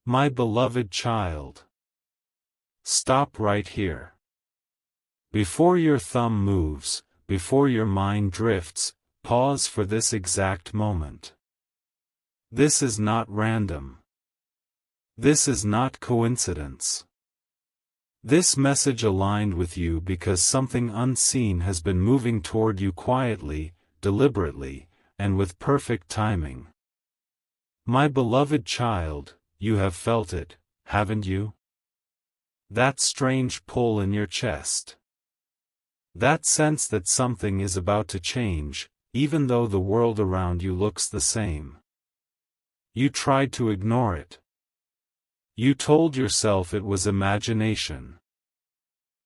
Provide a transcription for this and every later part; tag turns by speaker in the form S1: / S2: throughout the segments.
S1: My beloved child. Stop right here. Before your thumb moves, before your mind drifts, pause for this exact moment. This is not random. This is not coincidence. This message aligned with you because something unseen has been moving toward you quietly, deliberately, and with perfect timing. My beloved child, you have felt it, haven't you? That strange pull in your chest. That sense that something is about to change, even though the world around you looks the same. You tried to ignore it. You told yourself it was imagination.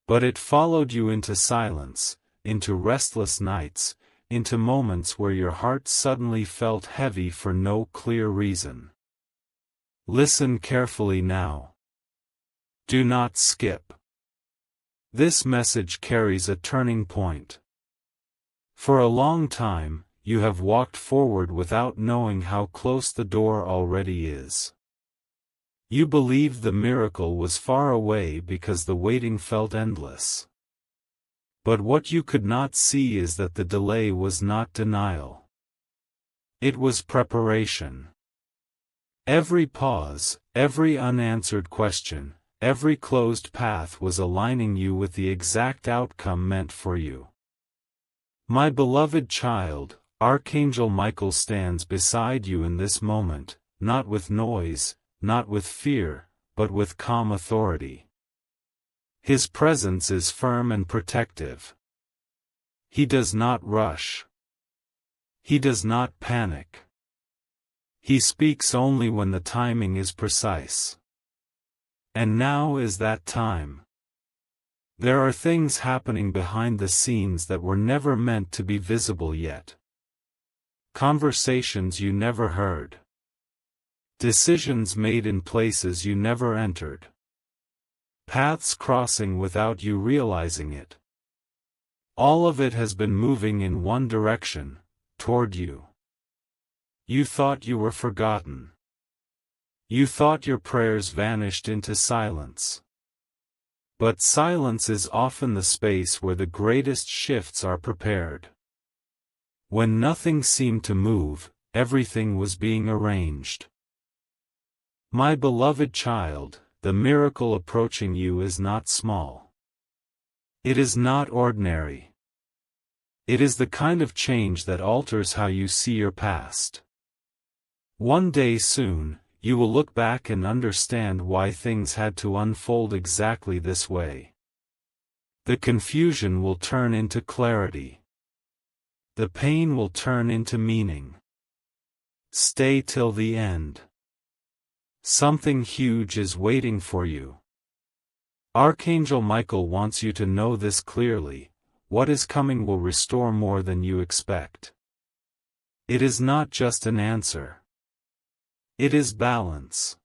S1: But it followed you into silence, into restless nights, into moments where your heart suddenly felt heavy for no clear reason. Listen carefully now. Do not skip. This message carries a turning point. For a long time, you have walked forward without knowing how close the door already is. You believed the miracle was far away because the waiting felt endless. But what you could not see is that the delay was not denial. It was preparation. Every pause, every unanswered question, every closed path was aligning you with the exact outcome meant for you. My beloved child, Archangel Michael stands beside you in this moment, not with noise, not with fear, but with calm authority. His presence is firm and protective. He does not rush. He does not panic. He speaks only when the timing is precise. And now is that time. There are things happening behind the scenes that were never meant to be visible yet. Conversations you never heard. Decisions made in places you never entered. Paths crossing without you realizing it. All of it has been moving in one direction, toward you. You thought you were forgotten. You thought your prayers vanished into silence. But silence is often the space where the greatest shifts are prepared. When nothing seemed to move, everything was being arranged. My beloved child, the miracle approaching you is not small. It is not ordinary. It is the kind of change that alters how you see your past. One day soon, you will look back and understand why things had to unfold exactly this way. The confusion will turn into clarity. The pain will turn into meaning. Stay till the end. Something huge is waiting for you. Archangel Michael wants you to know this clearly: what is coming will restore more than you expect. It is not just an answer. It is balance.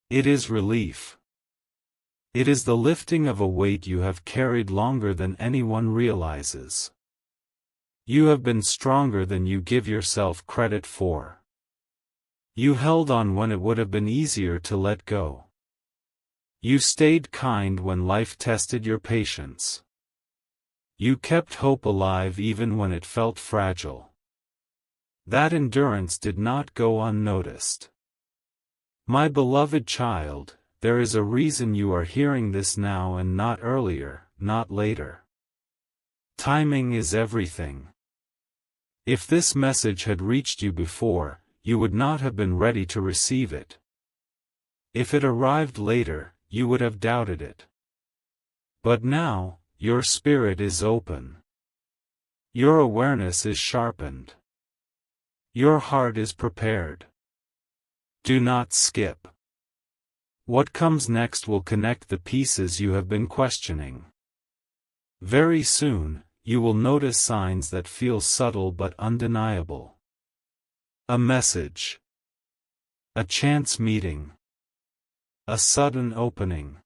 S1: It is relief. It is the lifting of a weight you have carried longer than anyone realizes. You have been stronger than you give yourself credit for. You held on when it would have been easier to let go. You stayed kind when life tested your patience. You kept hope alive even when it felt fragile. That endurance did not go unnoticed. My beloved child, there is a reason you are hearing this now and not earlier, not later. Timing is everything. If this message had reached you before, you would not have been ready to receive it. If it arrived later, you would have doubted it. But now, your spirit is open. Your awareness is sharpened. Your heart is prepared. Do not skip. What comes next will connect the pieces you have been questioning. Very soon, you will notice signs that feel subtle but undeniable. A message. A chance meeting. A sudden opening.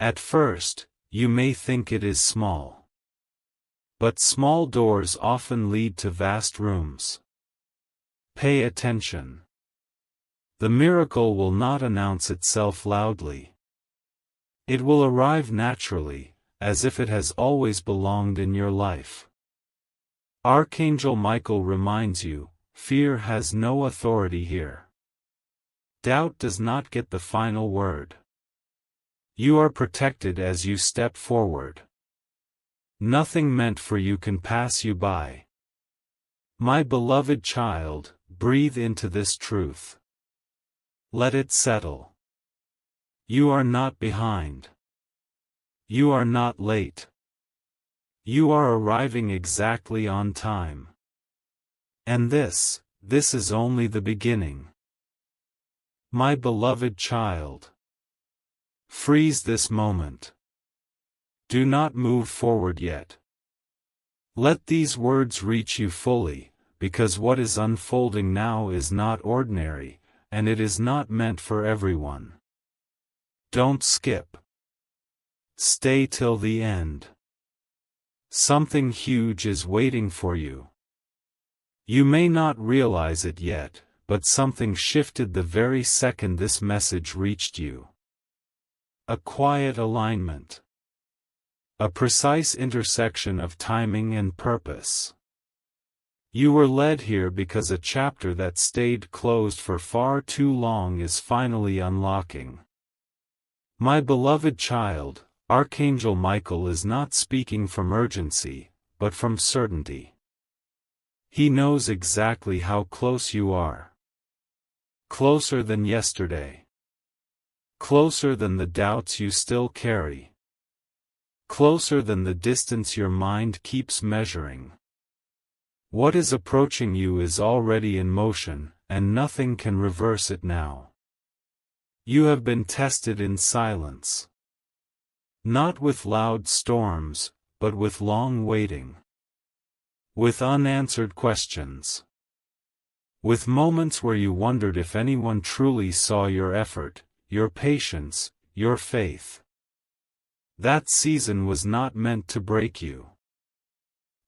S1: At first, you may think it is small. But small doors often lead to vast rooms. Pay attention. The miracle will not announce itself loudly. It will arrive naturally, as if it has always belonged in your life. Archangel Michael reminds you, fear has no authority here. Doubt does not get the final word. You are protected as you step forward. Nothing meant for you can pass you by. My beloved child, breathe into this truth. Let it settle. You are not behind. You are not late. You are arriving exactly on time. And this is only the beginning. My beloved child. Freeze this moment. Do not move forward yet. Let these words reach you fully, because what is unfolding now is not ordinary, and it is not meant for everyone. Don't skip. Stay till the end. Something huge is waiting for you. You may not realize it yet, but something shifted the very second this message reached you. A quiet alignment. A precise intersection of timing and purpose. You were led here because a chapter that stayed closed for far too long is finally unlocking. My beloved child, Archangel Michael is not speaking from urgency, but from certainty. He knows exactly how close you are. Closer than yesterday. Closer than the doubts you still carry. Closer than the distance your mind keeps measuring. What is approaching you is already in motion, and nothing can reverse it now. You have been tested in silence. Not with loud storms, but with long waiting. With unanswered questions. With moments where you wondered if anyone truly saw your effort, your patience, your faith. That season was not meant to break you.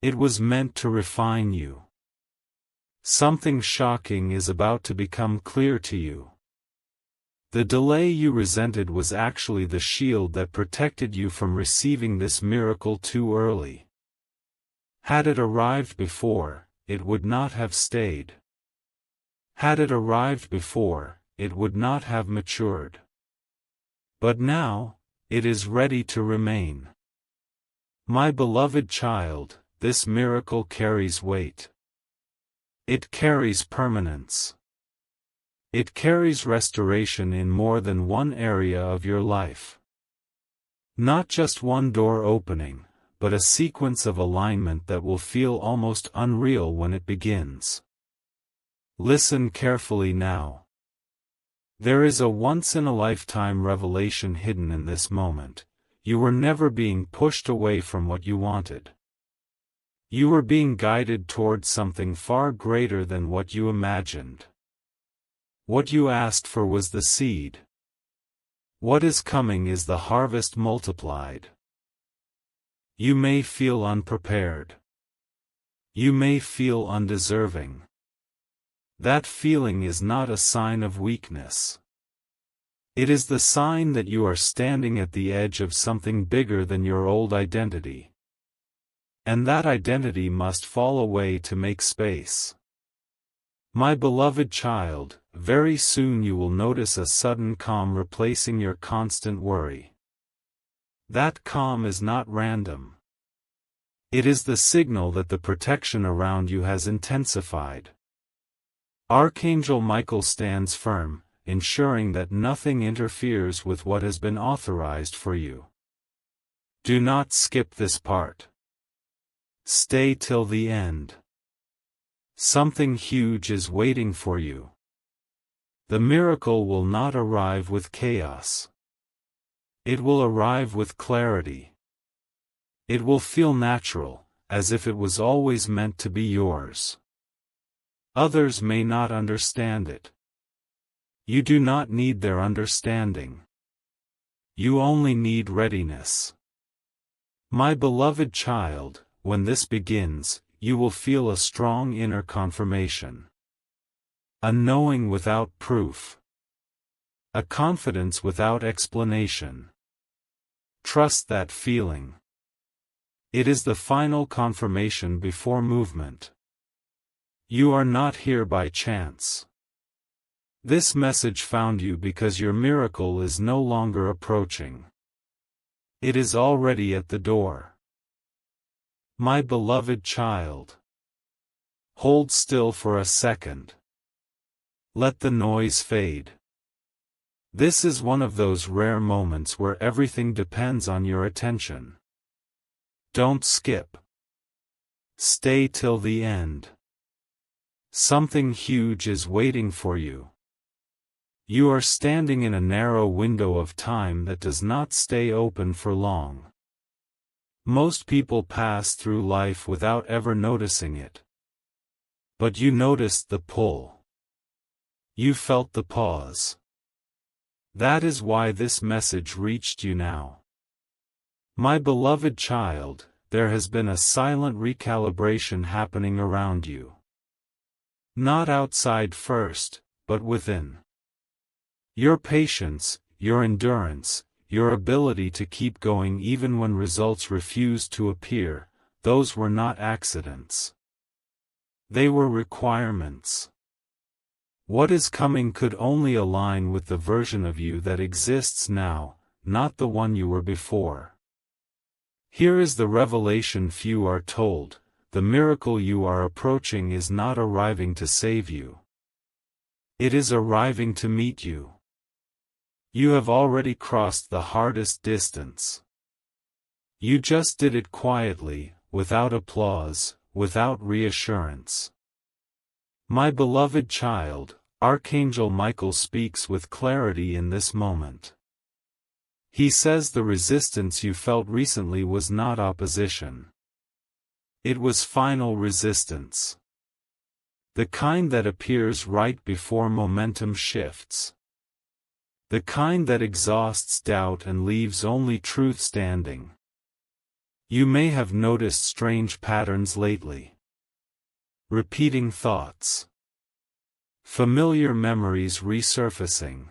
S1: It was meant to refine you. Something shocking is about to become clear to you. The delay you resented was actually the shield that protected you from receiving this miracle too early. Had it arrived before, it would not have stayed. Had it arrived before, it would not have matured. But now, it is ready to remain. My beloved child, this miracle carries weight. It carries permanence. It carries restoration in more than one area of your life. Not just one door opening, but a sequence of alignment that will feel almost unreal when it begins. Listen carefully now. There is a once-in-a-lifetime revelation hidden in this moment. You were never being pushed away from what you wanted. You were being guided towards something far greater than what you imagined. What you asked for was the seed. What is coming is the harvest multiplied. You may feel unprepared. You may feel undeserving. That feeling is not a sign of weakness. It is the sign that you are standing at the edge of something bigger than your old identity. And that identity must fall away to make space. My beloved child, very soon you will notice a sudden calm replacing your constant worry. That calm is not random. It is the signal that the protection around you has intensified. Archangel Michael stands firm, ensuring that nothing interferes with what has been authorized for you. Do not skip this part. Stay till the end. Something huge is waiting for you. The miracle will not arrive with chaos. It will arrive with clarity. It will feel natural, as if it was always meant to be yours. Others may not understand it. You do not need their understanding. You only need readiness. My beloved child, when this begins, you will feel a strong inner confirmation. A knowing without proof. A confidence without explanation. Trust that feeling. It is the final confirmation before movement. You are not here by chance. This message found you because your miracle is no longer approaching. It is already at the door. My beloved child. Hold still for a second. Let the noise fade. This is one of those rare moments where everything depends on your attention. Don't skip. Stay till the end. Something huge is waiting for you. You are standing in a narrow window of time that does not stay open for long. Most people pass through life without ever noticing it. But you noticed the pull. You felt the pause. That is why this message reached you now. My beloved child, there has been a silent recalibration happening around you. Not outside first, but within. Your patience, your endurance, your ability to keep going even when results refuse to appear, those were not accidents. They were requirements. What is coming could only align with the version of you that exists now, not the one you were before. Here is the revelation few are told: the miracle you are approaching is not arriving to save you. It is arriving to meet you. You have already crossed the hardest distance. You just did it quietly, without applause, without reassurance. My beloved child, Archangel Michael speaks with clarity in this moment. He says the resistance you felt recently was not opposition. It was final resistance. The kind that appears right before momentum shifts. The kind that exhausts doubt and leaves only truth standing. You may have noticed strange patterns lately. Repeating thoughts. Familiar memories resurfacing.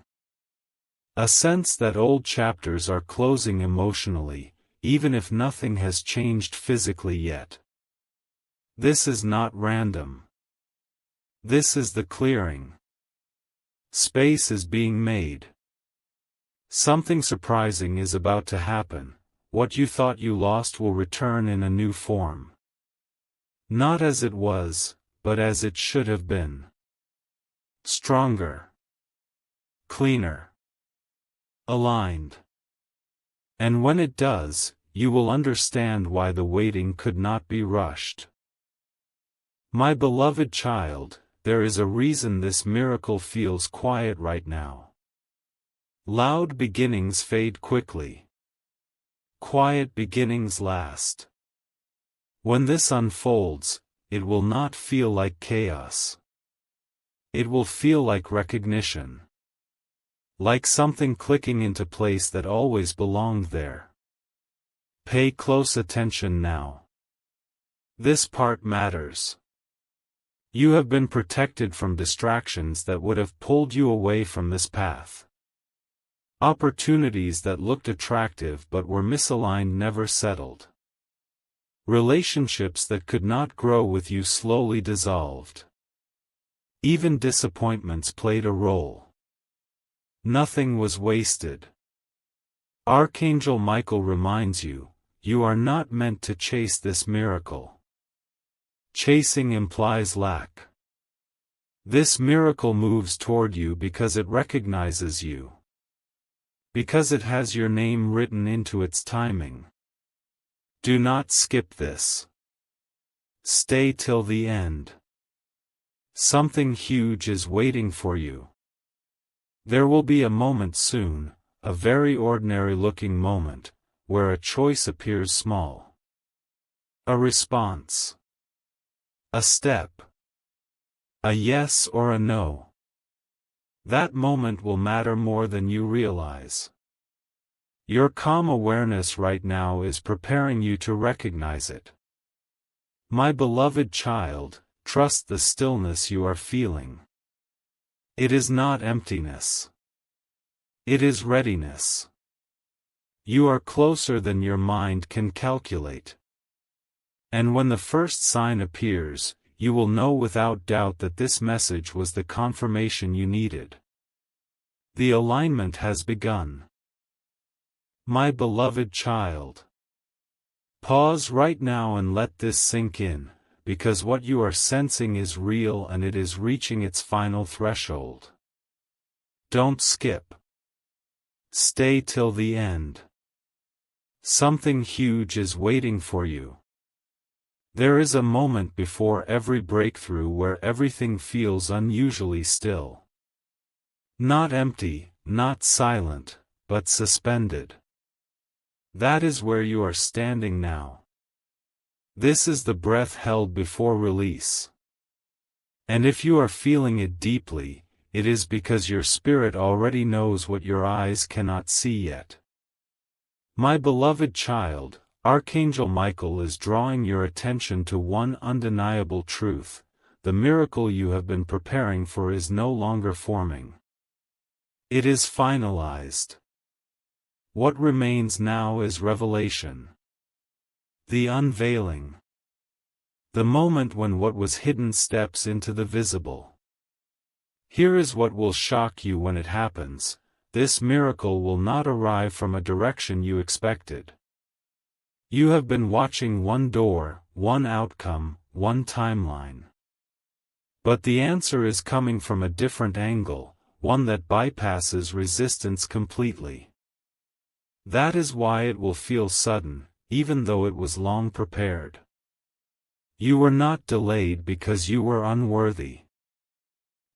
S1: A sense that old chapters are closing emotionally, even if nothing has changed physically yet. This is not random. This is the clearing. Space is being made. Something surprising is about to happen. What you thought you lost will return in a new form. Not as it was, but as it should have been. Stronger. Cleaner. Aligned. And when it does, you will understand why the waiting could not be rushed. My beloved child, there is a reason this miracle feels quiet right now. Loud beginnings fade quickly. Quiet beginnings last. When this unfolds, it will not feel like chaos. It will feel like recognition. Like something clicking into place that always belonged there. Pay close attention now. This part matters. You have been protected from distractions that would have pulled you away from this path. Opportunities that looked attractive but were misaligned never settled. Relationships that could not grow with you slowly dissolved. Even disappointments played a role. Nothing was wasted. Archangel Michael reminds you, you are not meant to chase this miracle. Chasing implies lack. This miracle moves toward you because it recognizes you. Because it has your name written into its timing. Do not skip this. Stay till the end. Something huge is waiting for you. There will be a moment soon, a very ordinary-looking moment, where a choice appears small. A response. A step. A yes or a no. That moment will matter more than you realize. Your calm awareness right now is preparing you to recognize it. My beloved child, trust the stillness you are feeling. It is not emptiness. It is readiness. You are closer than your mind can calculate. And when the first sign appears, you will know without doubt that this message was the confirmation you needed. The alignment has begun. My beloved child. Pause right now and let this sink in, because what you are sensing is real and it is reaching its final threshold. Don't skip. Stay till the end. Something huge is waiting for you. There is a moment before every breakthrough where everything feels unusually still. Not empty, not silent, but suspended. That is where you are standing now. This is the breath held before release. And if you are feeling it deeply, it is because your spirit already knows what your eyes cannot see yet. My beloved child, Archangel Michael is drawing your attention to one undeniable truth: the miracle you have been preparing for is no longer forming. It is finalized. What remains now is revelation. The unveiling. The moment when what was hidden steps into the visible. Here is what will shock you when it happens: this miracle will not arrive from a direction you expected. You have been watching one door, one outcome, one timeline. But the answer is coming from a different angle, one that bypasses resistance completely. That is why it will feel sudden, even though it was long prepared. You were not delayed because you were unworthy.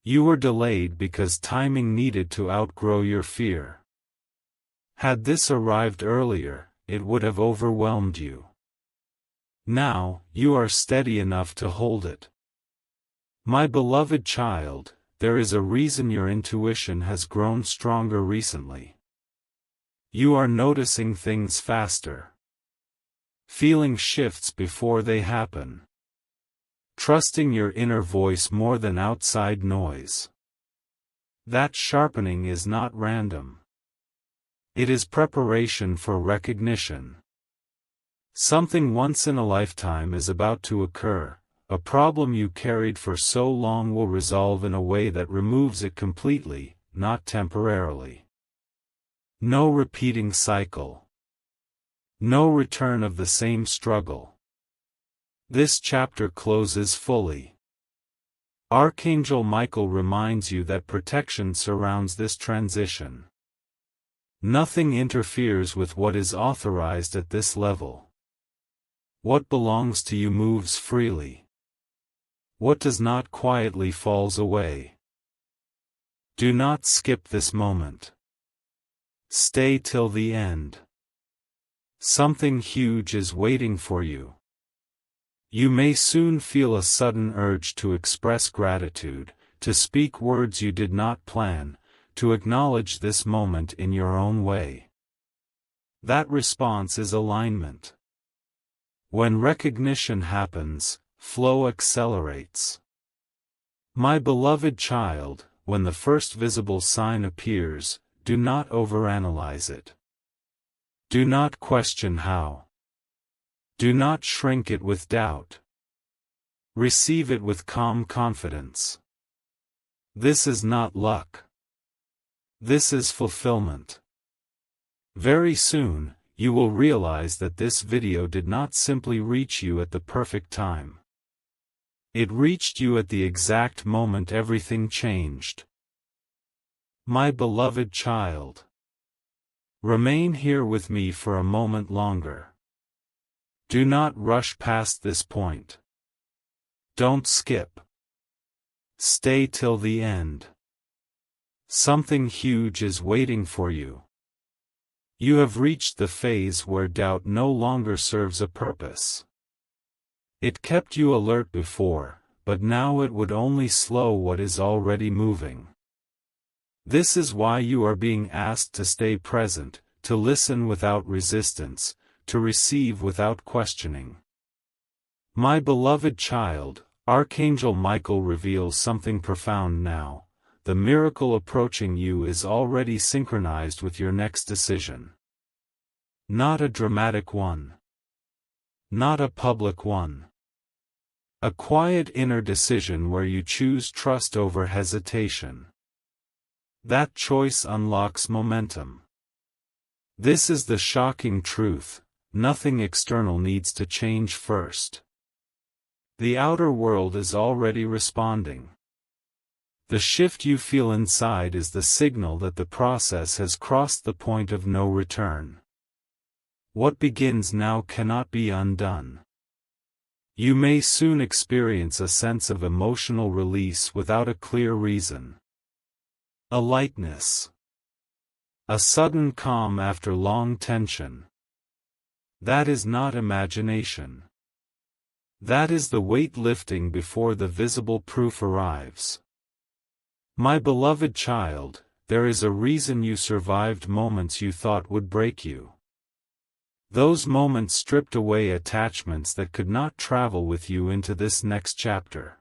S1: You were delayed because timing needed to outgrow your fear. Had this arrived earlier, it would have overwhelmed you. Now, you are steady enough to hold it. My beloved child, there is a reason your intuition has grown stronger recently. You are noticing things faster. Feeling shifts before they happen. Trusting your inner voice more than outside noise. That sharpening is not random. It is preparation for recognition. Something once in a lifetime is about to occur. A problem you carried for so long will resolve in a way that removes it completely, not temporarily. No repeating cycle. No return of the same struggle. This chapter closes fully. Archangel Michael reminds you that protection surrounds this transition. Nothing interferes with what is authorized at this level. What belongs to you moves freely. What does not quietly falls away. Do not skip this moment. Stay till the end. Something huge is waiting for you. You may soon feel a sudden urge to express gratitude, to speak words you did not plan, to acknowledge this moment in your own way. That response is alignment. When recognition happens, flow accelerates. My beloved child, when the first visible sign appears, do not overanalyze it. Do not question how. Do not shrink it with doubt. Receive it with calm confidence. This is not luck. This is fulfillment. Very soon, you will realize that this video did not simply reach you at the perfect time. It reached you at the exact moment everything changed. My beloved child. Remain here with me for a moment longer. Do not rush past this point. Don't skip. Stay till the end. Something huge is waiting for you. You have reached the phase where doubt no longer serves a purpose. It kept you alert before, but now it would only slow what is already moving. This is why you are being asked to stay present, to listen without resistance, to receive without questioning. My beloved child, Archangel Michael reveals something profound now. the miracle approaching you is already synchronized with your next decision. Not a dramatic one. Not a public one. A quiet inner decision where you choose trust over hesitation. That choice unlocks momentum. This is the shocking truth: nothing external needs to change first. The outer world is already responding. The shift you feel inside is the signal that the process has crossed the point of no return. What begins now cannot be undone. You may soon experience a sense of emotional release without a clear reason. A lightness. A sudden calm after long tension. That is not imagination. That is the weight lifting before the visible proof arrives. My beloved child, there is a reason you survived moments you thought would break you. Those moments stripped away attachments that could not travel with you into this next chapter.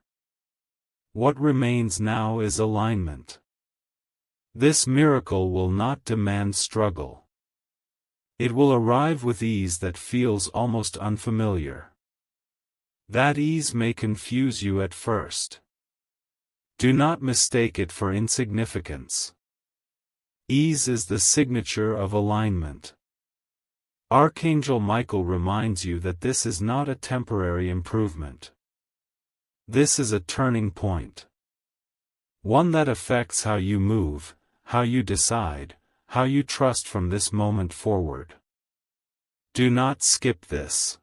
S1: What remains now is alignment. This miracle will not demand struggle. It will arrive with ease that feels almost unfamiliar. That ease may confuse you at first. Do not mistake it for insignificance. Ease is the signature of alignment. Archangel Michael reminds you that this is not a temporary improvement. This is a turning point. One that affects how you move, how you decide, how you trust from this moment forward. Do not skip this.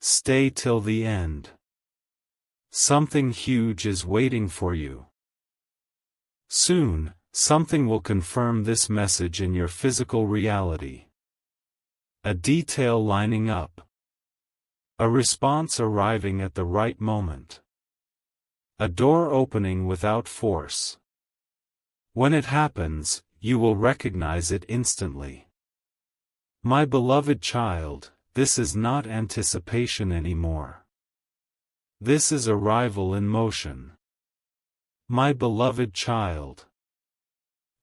S1: Stay till the end. Something huge is waiting for you. Soon, something will confirm this message in your physical reality. A detail lining up. A response arriving at the right moment. A door opening without force. When it happens, you will recognize it instantly. My beloved child, this is not anticipation anymore. This is arrival in motion. My beloved child.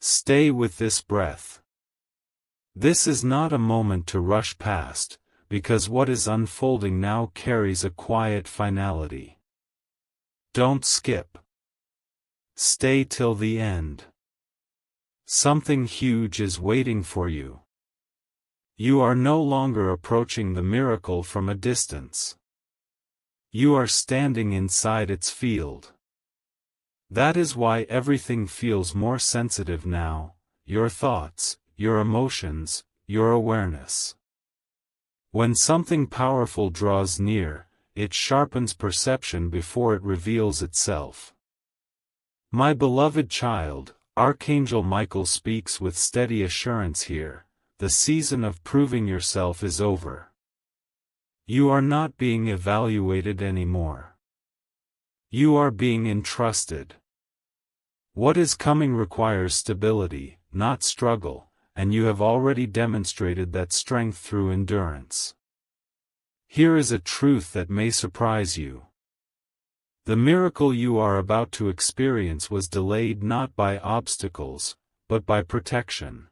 S1: Stay with this breath. This is not a moment to rush past, because what is unfolding now carries a quiet finality. Don't skip. Stay till the end. Something huge is waiting for you. You are no longer approaching the miracle from a distance. You are standing inside its field. That is why everything feels more sensitive now: your thoughts, your emotions, your awareness. When something powerful draws near, it sharpens perception before it reveals itself. My beloved child, Archangel Michael speaks with steady assurance here: the season of proving yourself is over. You are not being evaluated anymore. You are being entrusted. What is coming requires stability, not struggle, and you have already demonstrated that strength through endurance. Here is a truth that may surprise you. The miracle you are about to experience was delayed not by obstacles, but by protection.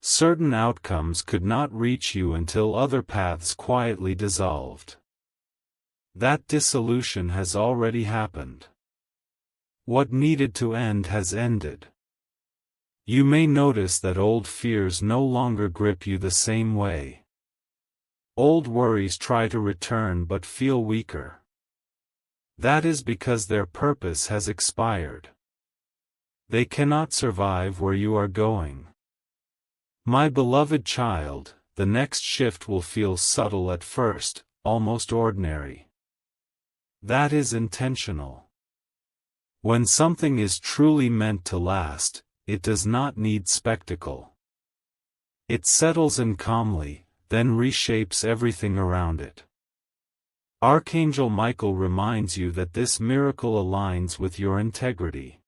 S1: Certain outcomes could not reach you until other paths quietly dissolved. That dissolution has already happened. What needed to end has ended. You may notice that old fears no longer grip you the same way. Old worries try to return but feel weaker. That is because their purpose has expired. They cannot survive where you are going. My beloved child, the next shift will feel subtle at first, almost ordinary. That is intentional. When something is truly meant to last, it does not need spectacle. It settles in calmly, then reshapes everything around it. Archangel Michael reminds you that this miracle aligns with your integrity.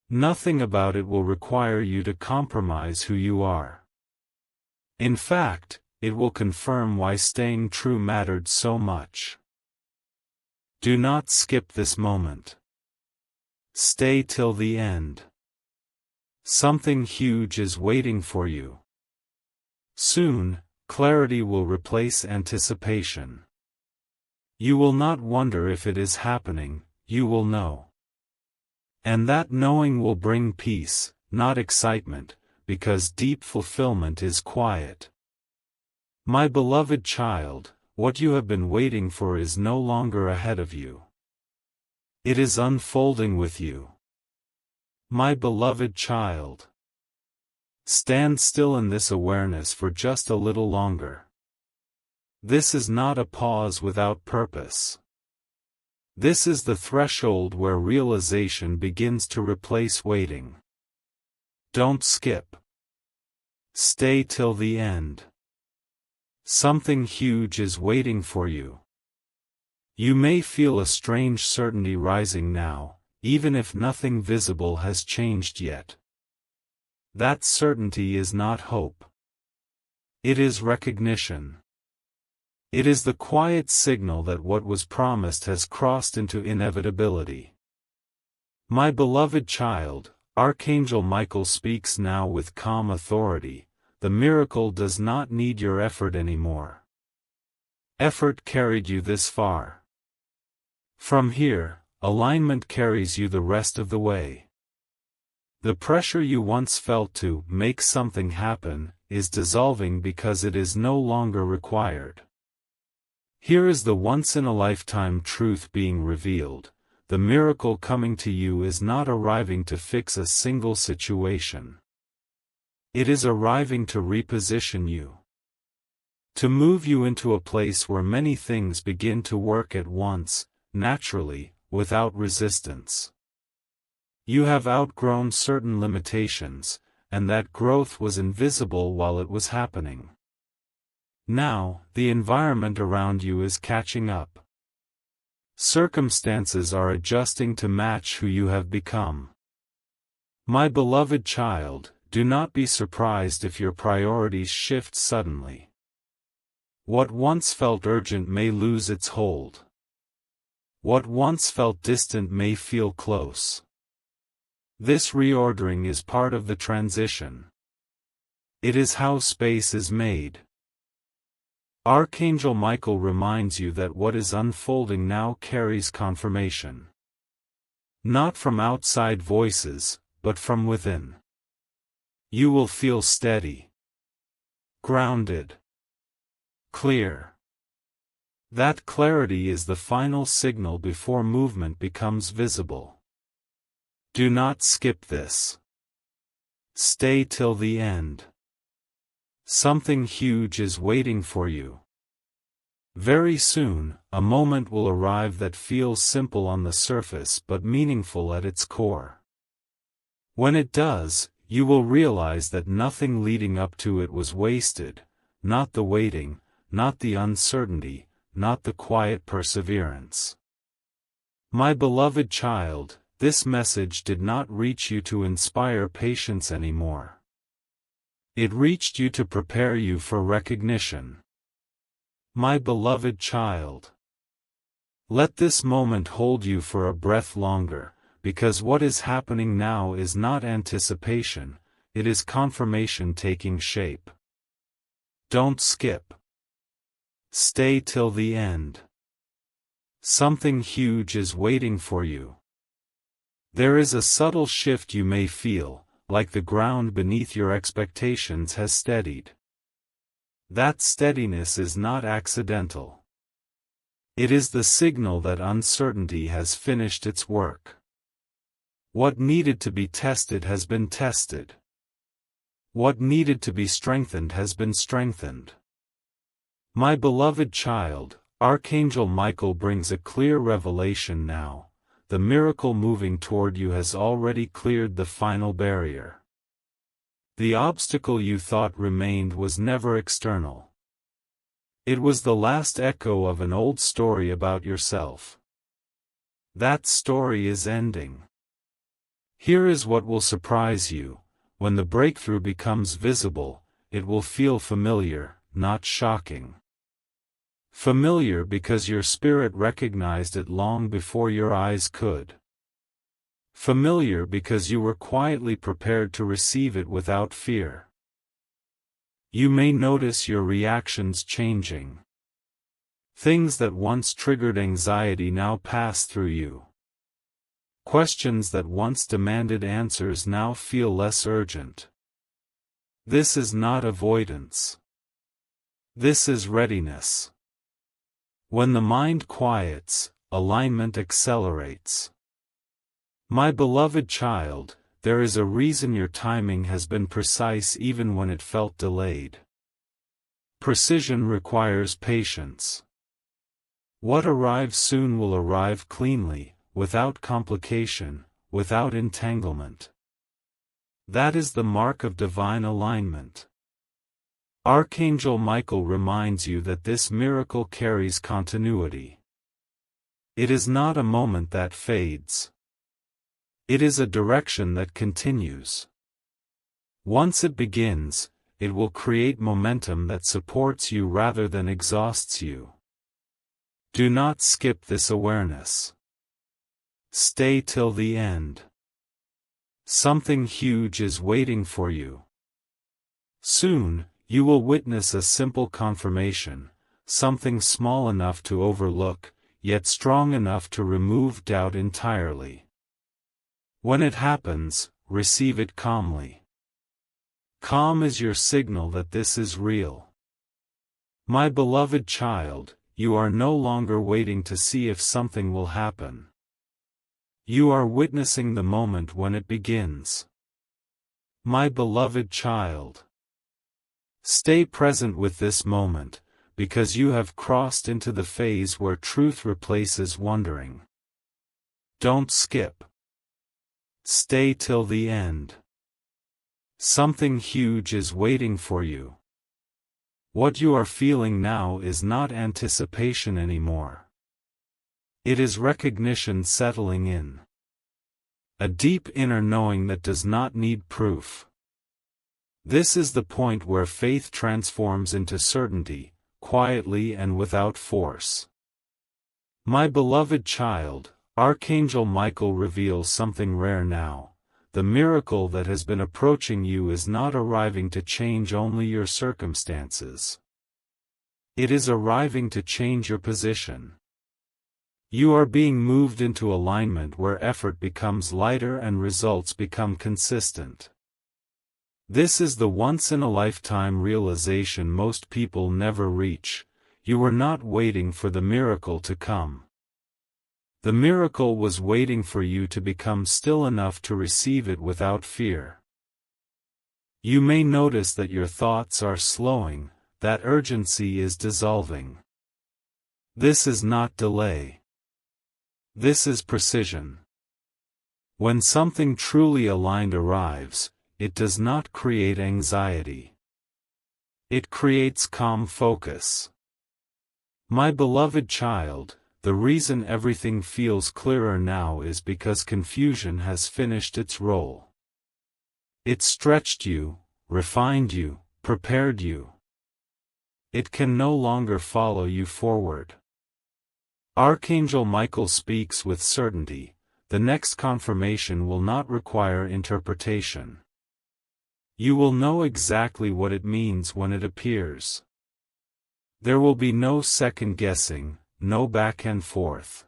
S1: Nothing about it will require you to compromise who you are. In fact, it will confirm why staying true mattered so much. Do not skip this moment. Stay till the end. Something huge is waiting for you. Soon, clarity will replace anticipation. You will not wonder if it is happening, you will know. And that knowing will bring peace, not excitement, because deep fulfillment is quiet. My beloved child, what you have been waiting for is no longer ahead of you. It is unfolding with you. My beloved child. Stand still in this awareness for just a little longer. This is not a pause without purpose. This is the threshold where realization begins to replace waiting. Don't skip. Stay till the end. Something huge is waiting for you. You may feel a strange certainty rising now, even if nothing visible has changed yet. That certainty is not hope. It is recognition. It is the quiet signal that what was promised has crossed into inevitability. My beloved child, Archangel Michael speaks now with calm authority. The miracle does not need your effort anymore. Effort carried you this far. From here, alignment carries you the rest of the way. The pressure you once felt to make something happen is dissolving because it is no longer required. Here is the once-in-a-lifetime truth being revealed. The miracle coming to you is not arriving to fix a single situation. It is arriving to reposition you. To move you into a place where many things begin to work at once, naturally, without resistance. You have outgrown certain limitations, and that growth was invisible while it was happening. Now, the environment around you is catching up. Circumstances are adjusting to match who you have become. My beloved child, do not be surprised if your priorities shift suddenly. What once felt urgent may lose its hold. What once felt distant may feel close. This reordering is part of the transition. It is how space is made. Archangel Michael reminds you that what is unfolding now carries confirmation. Not from outside voices, but from within. You will feel steady, grounded, clear. That clarity is the final signal before movement becomes visible. Do not skip this. Stay till the end. Something huge is waiting for you. Very soon, a moment will arrive that feels simple on the surface but meaningful at its core. When it does, you will realize that nothing leading up to it was wasted, not the waiting, not the uncertainty, not the quiet perseverance. My beloved child, this message did not reach you to inspire patience anymore. It reached you to prepare you for recognition. My beloved child. Let this moment hold you for a breath longer, because what is happening now is not anticipation, it is confirmation taking shape. Don't skip. Stay till the end. Something huge is waiting for you. There is a subtle shift you may feel, like the ground beneath your expectations has steadied. That steadiness is not accidental. It is the signal that uncertainty has finished its work. What needed to be tested has been tested. What needed to be strengthened has been strengthened. My beloved child, Archangel Michael brings a clear revelation now. The miracle moving toward you has already cleared the final barrier. The obstacle you thought remained was never external. It was the last echo of an old story about yourself. That story is ending. Here is what will surprise you. When the breakthrough becomes visible, it will feel familiar, not shocking. Familiar because your spirit recognized it long before your eyes could. Familiar because you were quietly prepared to receive it without fear. You may notice your reactions changing. Things that once triggered anxiety now pass through you. Questions that once demanded answers now feel less urgent. This is not avoidance. This is readiness. When the mind quiets, alignment accelerates. My beloved child, there is a reason your timing has been precise even when it felt delayed. Precision requires patience. What arrives soon will arrive cleanly, without complication, without entanglement. That is the mark of divine alignment. Archangel Michael reminds you that this miracle carries continuity. It is not a moment that fades. It is a direction that continues. Once it begins, it will create momentum that supports you rather than exhausts you. Do not skip this awareness. Stay till the end. Something huge is waiting for you. Soon, you will witness a simple confirmation, something small enough to overlook, yet strong enough to remove doubt entirely. When it happens, receive it calmly. Calm is your signal that this is real. My beloved child, you are no longer waiting to see if something will happen. You are witnessing the moment when it begins. My beloved child. Stay present with this moment, because you have crossed into the phase where truth replaces wondering. Don't skip. Stay till the end. Something huge is waiting for you. What you are feeling now is not anticipation anymore. It is recognition settling in. A deep inner knowing that does not need proof. This is the point where faith transforms into certainty, quietly and without force. My beloved child, Archangel Michael reveals something rare now. The miracle that has been approaching you is not arriving to change only your circumstances. It is arriving to change your position. You are being moved into alignment where effort becomes lighter and results become consistent. This is the once-in-a-lifetime realization most people never reach. You were not waiting for the miracle to come. The miracle was waiting for you to become still enough to receive it without fear. You may notice that your thoughts are slowing, that urgency is dissolving. This is not delay. This is precision. When something truly aligned arrives, it does not create anxiety. It creates calm focus. My beloved child, the reason everything feels clearer now is because confusion has finished its role. It stretched you, refined you, prepared you. It can no longer follow you forward. Archangel Michael speaks with certainty. The next confirmation will not require interpretation. You will know exactly what it means when it appears. There will be no second guessing, no back and forth.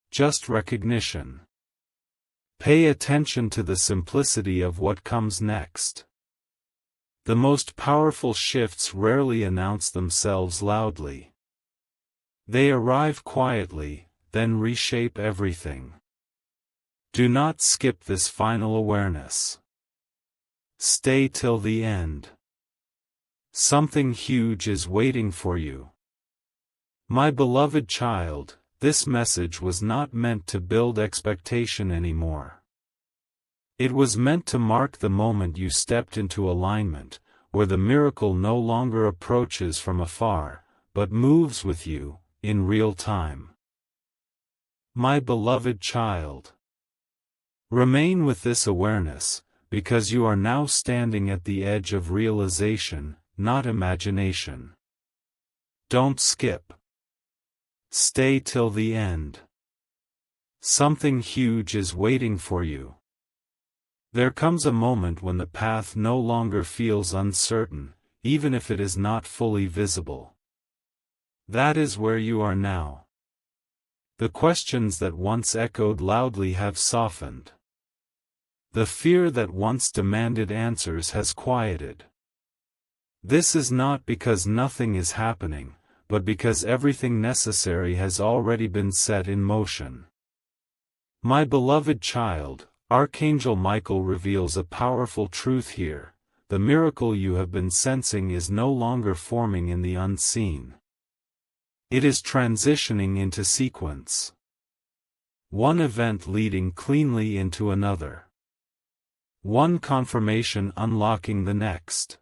S1: Just recognition. Pay attention to the simplicity of what comes next. The most powerful shifts rarely announce themselves loudly. They arrive quietly, then reshape everything. Do not skip this final awareness. Stay till the end. Something huge is waiting for you. My beloved child, this message was not meant to build expectation anymore. It was meant to mark the moment you stepped into alignment, where the miracle no longer approaches from afar, but moves with you, in real time. My beloved child. Remain with this awareness, because you are now standing at the edge of realization, not imagination. Don't skip. Stay till the end. Something huge is waiting for you. There comes a moment when the path no longer feels uncertain, even if it is not fully visible. That is where you are now. The questions that once echoed loudly have softened. The fear that once demanded answers has quieted. This is not because nothing is happening, but because everything necessary has already been set in motion. My beloved child, Archangel Michael reveals a powerful truth here. The miracle you have been sensing is no longer forming in the unseen. It is transitioning into sequence. One event leading cleanly into another. One confirmation unlocking the next.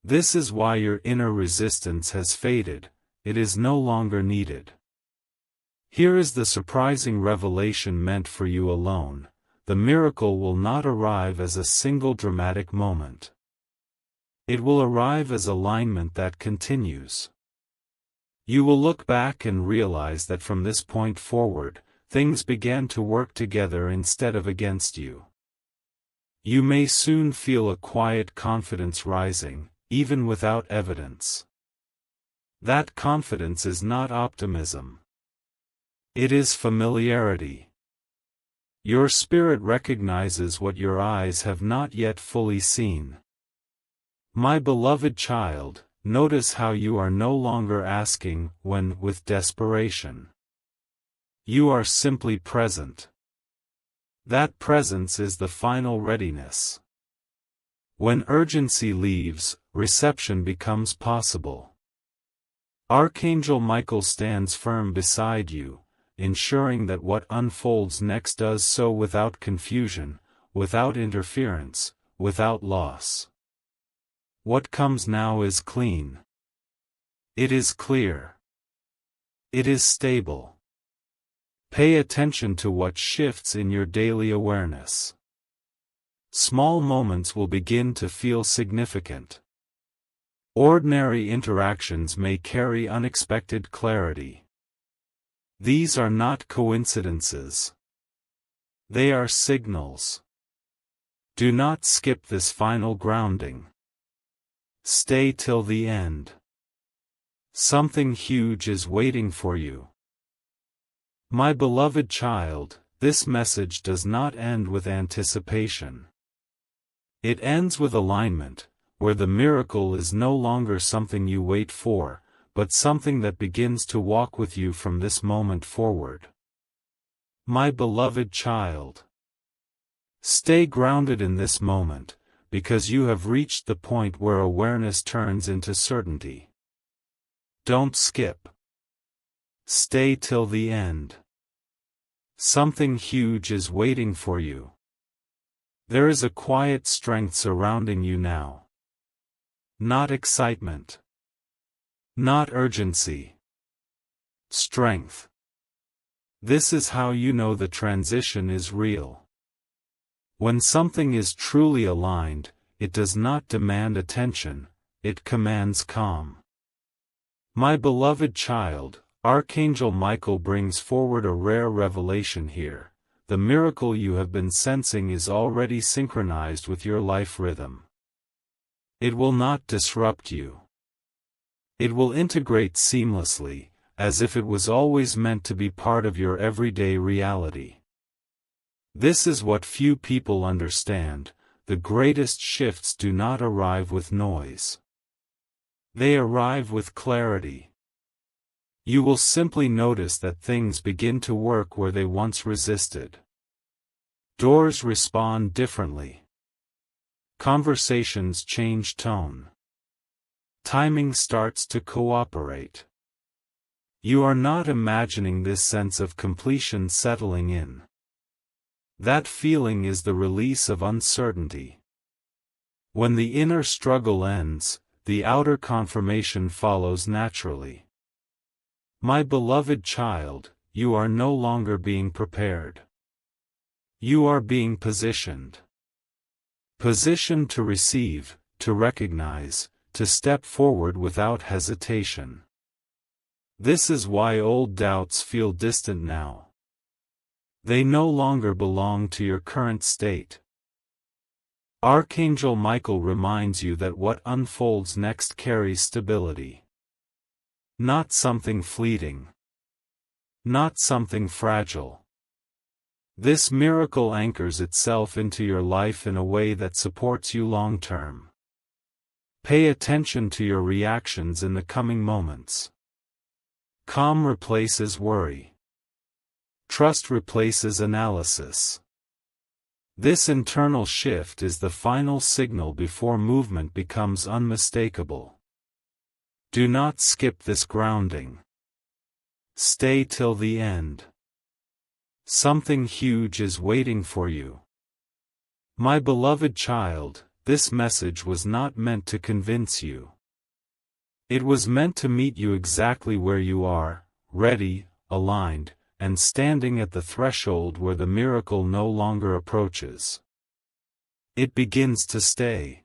S1: This is why your inner resistance has faded, it is no longer needed. Here is the surprising revelation meant for you alone. The miracle will not arrive as a single dramatic moment. It will arrive as alignment that continues. You will look back and realize that from this point forward, things began to work together instead of against you. You may soon feel a quiet confidence rising, even without evidence. That confidence is not optimism. It is familiarity. Your spirit recognizes what your eyes have not yet fully seen. My beloved child, notice how you are no longer asking when with desperation. You are simply present. That presence is the final readiness. When urgency leaves, reception becomes possible. Archangel Michael stands firm beside you, ensuring that what unfolds next does so without confusion, without interference, without loss. What comes now is clean. It is clear. It is stable. Pay attention to what shifts in your daily awareness. Small moments will begin to feel significant. Ordinary interactions may carry unexpected clarity. These are not coincidences. They are signals. Do not skip this final grounding. Stay till the end. Something huge is waiting for you. My beloved child, this message does not end with anticipation. It ends with alignment, where the miracle is no longer something you wait for, but something that begins to walk with you from this moment forward. My beloved child, stay grounded in this moment, because you have reached the point where awareness turns into certainty. Don't skip. Stay till the end. Something huge is waiting for you. There is a quiet strength surrounding you now. Not excitement. Not urgency. Strength. This is how you know the transition is real. When something is truly aligned, it does not demand attention, it commands calm. My beloved child, Archangel Michael brings forward a rare revelation here. The miracle you have been sensing is already synchronized with your life rhythm. It will not disrupt you. It will integrate seamlessly, as if it was always meant to be part of your everyday reality. This is what few people understand: the greatest shifts do not arrive with noise. They arrive with clarity. You will simply notice that things begin to work where they once resisted. Doors respond differently. Conversations change tone. Timing starts to cooperate. You are not imagining this sense of completion settling in. That feeling is the release of uncertainty. When the inner struggle ends, the outer confirmation follows naturally. My beloved child, you are no longer being prepared. You are being positioned. Positioned to receive, to recognize, to step forward without hesitation. This is why old doubts feel distant now. They no longer belong to your current state. Archangel Michael reminds you that what unfolds next carries stability. Not something fleeting. Not something fragile. This miracle anchors itself into your life in a way that supports you long-term. Pay attention to your reactions in the coming moments. Calm replaces worry. Trust replaces analysis. This internal shift is the final signal before movement becomes unmistakable. Do not skip this grounding. Stay till the end. Something huge is waiting for you. My beloved child, this message was not meant to convince you. It was meant to meet you exactly where you are, ready, aligned, and standing at the threshold where the miracle no longer approaches. It begins to stay.